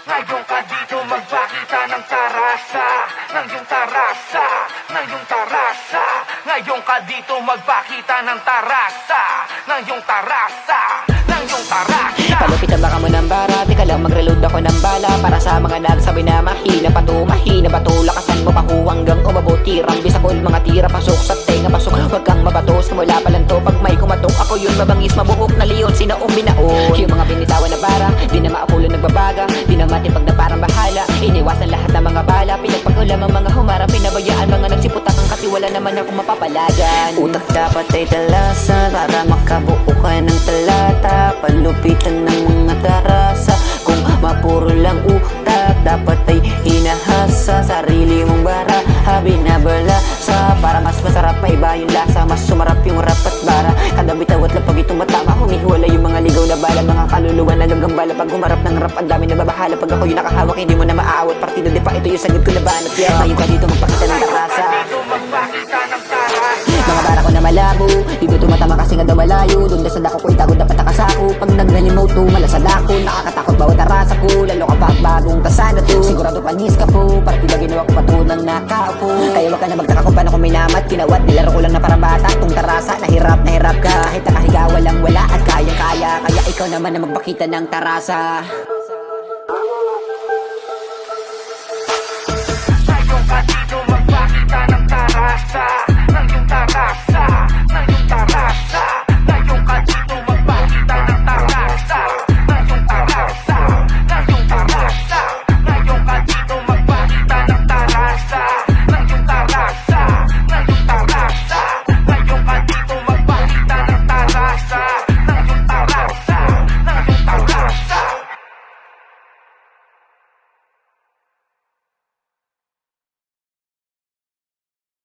Ngayon ka dito magpakita ng tarasa, ng iyong tarasa, ng iyong tarasa. Ngayon ka dito magpakita ng tarasa, ng iyong tarasa, ng iyong tarasa. Palupitan baka mo ng bara, di ka lang mag-reload ako ng bala. Para sa mga nagsabi na mahina pa to, lakasan mo pa ho hanggang umabot. Tirang bisakol, mga tira pasok sa tenga pasok. Huwag kang mabatos, mula pa lang to. Pag may kumatok, ako yun mabangis, mabuhok na leon, sinaong binaon. Yung mga binitawan na bara, di na maapulo nagbabaga, di na matipag na parang bahala. Iniwasan lahat ng mga bala, pinagpagulam ang mga humarang, pinabayaan mga nagsiputak ang kasi wala naman akong mapapalagan. Utak dapat ay talasa, para makabuo ka ng talata. Palupitan ng mga tarasa, kung mapuro lang utak, dapat ay hinahasa. Sarili mong bara, binabala sa para mas masarap pa iba yung lasa. Mas sumarap yung rap at bara, kada bitaw at lapag itong matama. Humihiwala yung mga ligaw na bala, mga kaluluwa nagagambala. Pag humarap ng rap, ang dami nababahala. Pag ako yung nakahawak, hindi mo na maaawat. Partido di pa ito yung sagad ko na banat. Yeah, ngayon ka dito magpakita ng tarasa. Mga bara ko na malabo, dito tumatama kasi nga daw malayo. Doon na sa dako ko itago dapat nakasako. Pag nagnalimaw to, malasad ako. Nakakatakot bawat tarasa ko, lalo ka pa bagong tasana to. Sigurado panis ka po, partida ginawa ko patunang nakaupo. Kaya wag ka na magtaka kung paano ko minamat. Kinawat, nilaro ko lang na para bata. Tong tarasa, nahirap ka. Kahit nakahiga walang wala at kaya. Kaya ikaw naman na magpakita ng tarasa.